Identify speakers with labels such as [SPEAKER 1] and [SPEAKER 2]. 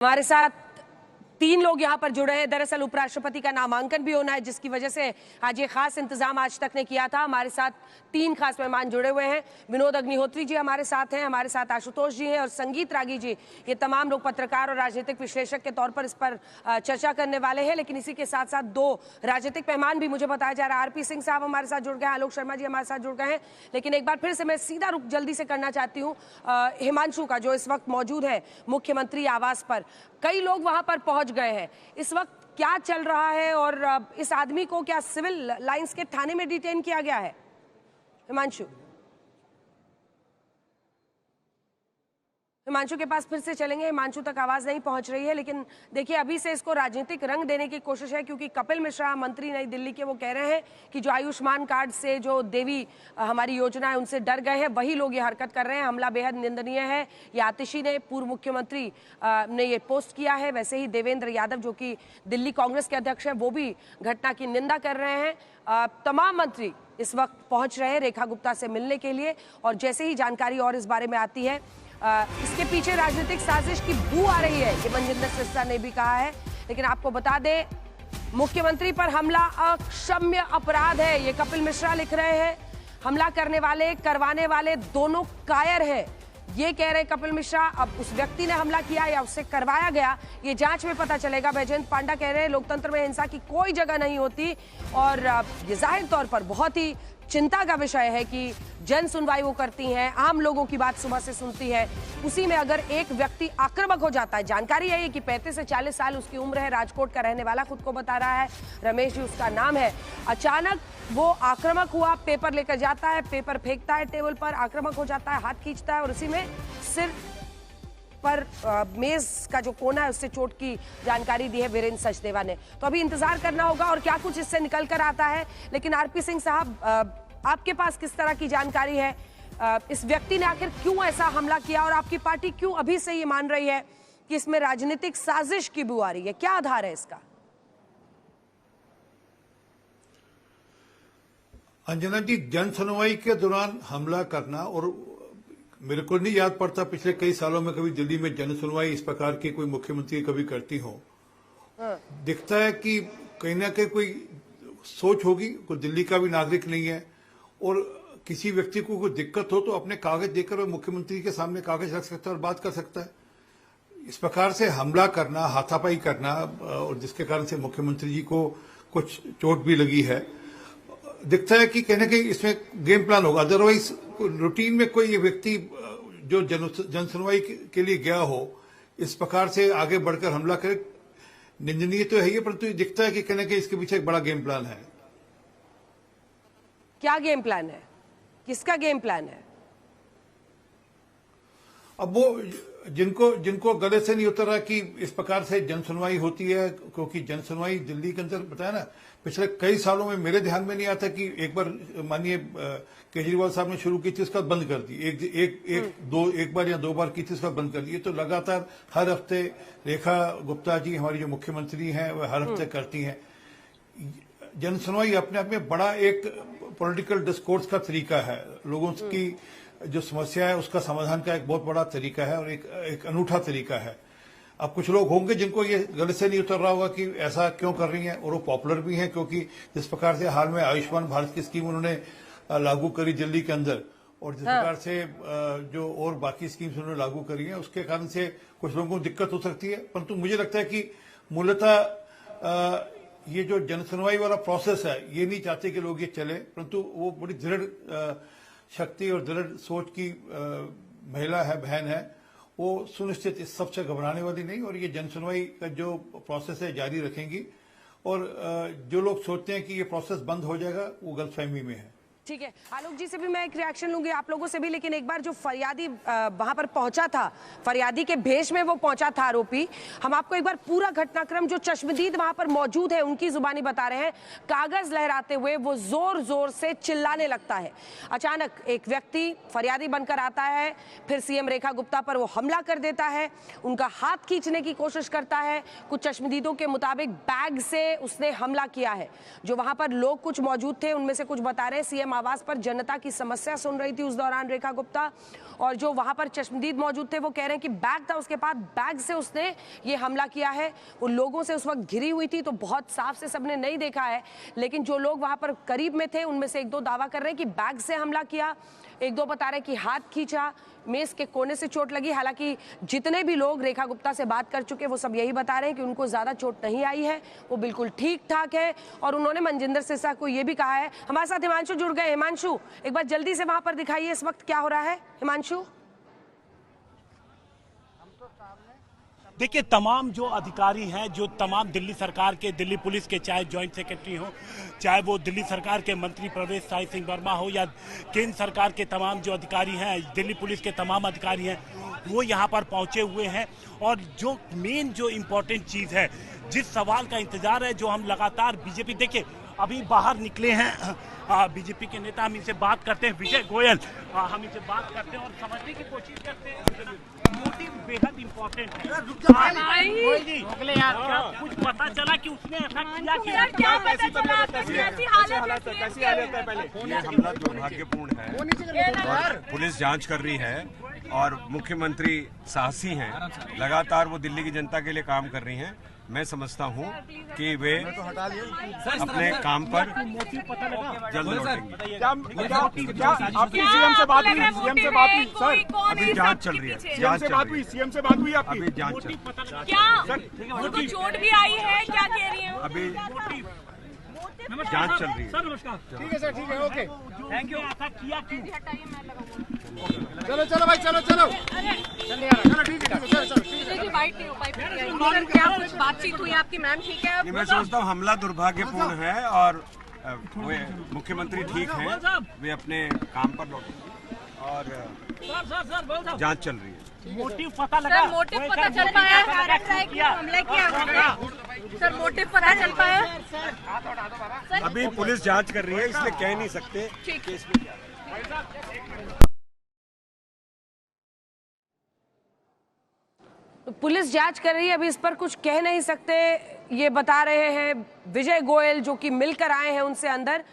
[SPEAKER 1] हमारे साथ 3 लोग यहाँ पर जुड़े हैं। दरअसल उपराष्ट्रपति का नामांकन भी होना है, जिसकी वजह से आज ये खास इंतजाम आज तक ने किया था। हमारे साथ 3 खास मेहमान जुड़े हुए हैं। विनोद अग्निहोत्री जी हमारे साथ हैं, हमारे साथ आशुतोष जी हैं और संगीत रागी जी। ये तमाम लोग पत्रकार और राजनीतिक विश्लेषक के तौर पर इस पर चर्चा करने वाले हैं। लेकिन इसी के साथ साथ 2 राजनीतिक मेहमान भी मुझे बताया जा रहा है। आरपी सिंह साहब हमारे साथ जुड़ गए हैं, आलोक शर्मा जी हमारे साथ जुड़ गए हैं। लेकिन एक बार फिर से मैं सीधा रुख जल्दी से करना चाहती हूँ हिमांशु का, जो इस वक्त मौजूद है मुख्यमंत्री आवास पर। कई लोग वहां पर पहुंच गए हैं। इस वक्त क्या चल रहा है और इस आदमी को क्या सिविल लाइंस के थाने में डिटेन किया गया है? हिमांशु के पास फिर से चलेंगे। हिमांशु तक आवाज नहीं पहुंच रही है, लेकिन देखिए अभी से इसको राजनीतिक रंग देने की कोशिश है, क्योंकि कपिल मिश्रा मंत्री नई दिल्ली के वो कह रहे हैं कि जो आयुष्मान कार्ड से जो देवी हमारी योजना है उनसे डर गए हैं, वही लोग ये हरकत कर रहे हैं। हमला बेहद निंदनीय है। ये आतिशी ने, पूर्व मुख्यमंत्री ने ये पोस्ट किया है। वैसे ही देवेंद्र यादव जो कि दिल्ली कांग्रेस के अध्यक्ष हैं, वो भी घटना की निंदा कर रहे हैं। तमाम मंत्री इस वक्त पहुंच रहे हैं रेखा गुप्ता से मिलने के लिए, और जैसे ही जानकारी और इस बारे में आती है, इसके पीछे राजनीतिक साजिश की बू आ रही है, ये मनजिंदर सिरसा ने भी कहा है। लेकिन आपको बता दें, मुख्यमंत्री पर हमला अक्षम्य अपराध है, ये कपिल मिश्रा लिख रहे हैं। हमला करने वाले, करवाने वाले दोनों कायर हैं, ये कह रहे कपिल मिश्रा। अब उस व्यक्ति ने हमला किया या उससे करवाया गया, ये जांच में पता चलेगा। बैजयंत पांडा कह रहे हैं लोकतंत्र में हिंसा की कोई जगह नहीं होती, और ये जाहिर तौर पर बहुत ही चिंता का विषय है कि जन सुनवाई वो करती हैं, आम लोगों की बात सुबह से सुनती है, उसी में अगर एक व्यक्ति आक्रामक हो जाता है। जानकारी है कि 35 से 40 साल उसकी उम्र है, राजकोट का रहने वाला खुद को बता रहा है, रमेश जी उसका नाम है। अचानक वो आक्रामक हुआ, पेपर लेकर जाता है, पेपर फेंकता है टेबल पर, आक्रामक हो जाता है, हाथ खींचता है और उसी में सिर पर मेज का जो कोना है उससे चोट की जानकारी दी है वीरेंद्र सचदेवा ने। तो अभी इंतजार करना होगा और क्या कुछ इससे निकल कर आता है। लेकिन आरपी सिंह साहब, आपके पास किस तरह की जानकारी है? इस व्यक्ति ने आखिर क्यों ऐसा हमला किया, और आपकी पार्टी क्यों अभी से ये मान रही है कि इसमें राजनीतिक साजिश की बू आ रही है? क्या आधार है इसका?
[SPEAKER 2] अंजना जी, जन सुनवाई के दौरान हमला करना, और मेरे को नहीं याद पड़ता पिछले कई सालों में कभी दिल्ली में जन सुनवाई इस प्रकार की कोई मुख्यमंत्री कभी करती हो। दिखता है कि कहीं ना कहीं कोई सोच होगी, कोई दिल्ली का भी नागरिक नहीं है, और किसी व्यक्ति को कोई दिक्कत हो तो अपने कागज देकर वो मुख्यमंत्री के सामने कागज रख सकता है और बात कर सकता है। इस प्रकार से हमला करना, हाथापाई करना, और जिसके कारण से मुख्यमंत्री जी को कुछ चोट भी लगी है, दिखता है कि कहीं ना कहीं इसमें गेम प्लान होगा। अदरवाइज रूटीन में कोई ये व्यक्ति जो जन सुनवाई के लिए गया हो, इस प्रकार से आगे बढ़कर हमला करे, निंदनीय तो है ही, परंतु ये दिखता है कि कहीं ना कहीं इसके पीछे एक बड़ा गेम प्लान है।
[SPEAKER 1] क्या गेम प्लान है? किसका गेम प्लान है?
[SPEAKER 2] अब वो जिनको गले से नहीं उतर रहा कि इस प्रकार से जन सुनवाई होती है, क्योंकि जन सुनवाई दिल्ली के अंदर बताया ना, पिछले कई सालों में मेरे ध्यान में नहीं आता कि एक बार माननीय केजरीवाल साहब ने शुरू की थी, उसका बंद कर दी, एक बार या 2 बार की थी, उसका बंद कर दी। तो लगातार हर हफ्ते रेखा गुप्ता जी हमारी जो मुख्यमंत्री हैं वह हर हफ्ते करती हैं। जन सुनवाई अपने आप में बड़ा एक पॉलिटिकल डिस्कोर्स का तरीका है, लोगों की जो समस्या है उसका समाधान का एक बहुत बड़ा तरीका है और एक अनूठा तरीका है। अब कुछ लोग होंगे जिनको ये गले से नहीं उतर रहा होगा कि ऐसा क्यों कर रही हैं, और वो पॉपुलर भी हैं, क्योंकि जिस प्रकार से हाल में आयुष्मान भारत की स्कीम उन्होंने लागू करी दिल्ली के अंदर, और जिस प्रकार से जो और बाकी स्कीम्स उन्होंने लागू करी हैं, उसके कारण से कुछ लोगों को दिक्कत हो सकती है। परंतु मुझे लगता है कि मूलतः ये जो जन सुनवाई वाला प्रोसेस है, ये नहीं चाहते कि लोग ये चले, परंतु वो बड़ी दृढ़ शक्ति और दृढ़ सोच की महिला है, बहन है, वो सुनिश्चित इस सबसे घबराने वाली नहीं, और ये जन सुनवाई का जो प्रोसेस है जारी रखेंगी। और जो लोग सोचते हैं कि ये प्रोसेस बंद हो जाएगा, वो गलतफहमी में है।
[SPEAKER 1] ठीक है, आलोक जी से भी मैं एक रिएक्शन लूंगी, आप लोगों से भी। लेकिन एक बार जो फरियादी वहां पर पहुंचा था, फरियादी के भेष में वो पहुंचा था आरोपी, हम आपको एक बार पूरा घटनाक्रम जो चश्मदीद वहां पर मौजूद है उनकी जुबानी बता रहे हैं। कागज लहराते हुए वो जोर जोर से चिल्लाने लगता है। अचानक एक व्यक्ति फरियादी बनकर आता है, फिर सीएम रेखा गुप्ता पर वो हमला कर देता है, उनका हाथ खींचने की कोशिश करता है। कुछ चश्मदीदों के मुताबिक बैग से उसने हमला किया है। जो वहां पर लोग कुछ मौजूद थे उनमें से कुछ बता रहे हैं सीएम सीएम आवास पर जनता की समस्या सुन रही थी उस दौरान रेखा गुप्ता, और जो वहां पर चश्मदीद मौजूद थे वो कह रहे हैं कि बैग था उसके पास, बैग से उसने ये हमला किया है। वो लोगों से उस वक्त घिरी हुई थी तो बहुत साफ से सबने नहीं देखा है, लेकिन जो लोग वहां पर करीब में थे उनमें से एक दो दावा कर रहे हैं कि बैग से हमला किया, एक दो बता रहे हैं कि हाथ खींचा, मेज के कोने से चोट लगी। हालांकि जितने भी लोग रेखा गुप्ता से बात कर चुके वो सब यही बता रहे हैं कि उनको ज्यादा चोट नहीं आई है, वो बिल्कुल ठीक ठाक है। और उन्होंने मनजिंदर सिरसा को ये भी कहा है। हमारे साथ हिमांशु जुड़ गए। हिमांशु, एक बार जल्दी से वहां पर दिखाइए इस वक्त क्या हो रहा है। हिमांशु,
[SPEAKER 3] देखिए, तमाम जो अधिकारी हैं, जो तमाम दिल्ली सरकार के, दिल्ली पुलिस के, चाहे जॉइंट सेक्रेटरी हो, चाहे वो दिल्ली सरकार के मंत्री प्रवेश साई सिंह वर्मा हो, या केंद्र सरकार के तमाम जो अधिकारी हैं, दिल्ली पुलिस के तमाम अधिकारी हैं, वो यहाँ पर पहुँचे हुए हैं। और जो मेन जो इम्पोर्टेंट चीज़ है, जिस सवाल का इंतजार है, जो हम लगातार बीजेपी, देखिए अभी बाहर निकले हैं बीजेपी के नेता, हम इनसे बात करते हैं, विजय गोयल, हम इनसे बात करते हैं और समझने की कोशिश करते हैं। मोटिव बेहद इम्पोर्टेंट है। गोयल जी, कुछ पता चला कि उसने ऐसा किया?
[SPEAKER 4] क्या पता चला? कैसी हालत है पहले?
[SPEAKER 5] ये हमला दुर्भाग्यपूर्ण है और पुलिस जांच कर रही है और मुख्यमंत्री साहसी हैं, लगातार वो दिल्ली की जनता के लिए काम कर रही हैं। मैं समझता हूं कि वे अपने काम पर जल्द लौटेंगे।
[SPEAKER 4] क्या आपकी सीएम से बात हुई? सीएम से बात हुई सर?
[SPEAKER 5] अभी जांच चल रही है।
[SPEAKER 4] सीएम से बात हुई? सीएम से बात हुई आपकी?
[SPEAKER 5] अभी जांच चल रही है।
[SPEAKER 6] क्या उनको चोट भी आई है? क्या कह रही है?
[SPEAKER 5] अभी जांच चल रही है।
[SPEAKER 3] सर नमस्कार।
[SPEAKER 4] ठीक है सर, ठीक है, ओके,
[SPEAKER 3] थैंक यू। ऐसा किया क्यों?
[SPEAKER 4] चलो चलो भाई, चलो चलो, चलो ठीक है, चलो चलो।
[SPEAKER 6] बाइट नहीं हो पाई। क्या कुछ बातचीत हुई आपकी? मैम ठीक है?
[SPEAKER 5] मैं समझता हूँ हमला दुर्भाग्यपूर्ण है और वे मुख्यमंत्री ठीक हैं, वे अपने काम पर लौटेंगे और जांच चल रही है।
[SPEAKER 3] मोटिव पता लगा?
[SPEAKER 6] सर मोटिव पता चल पाया? हमले किया सर, मोटिव पता चल पाया?
[SPEAKER 5] अभी पुलिस जांच कर रही है, इसलिए कह नहीं सकते
[SPEAKER 6] ठीक
[SPEAKER 5] कि इसमें क्या
[SPEAKER 1] पुलिस जांच कर रही है, अभी इस पर कुछ कह नहीं सकते, ये बता रहे हैं विजय गोयल जो कि मिलकर आए हैं उनसे अंदर।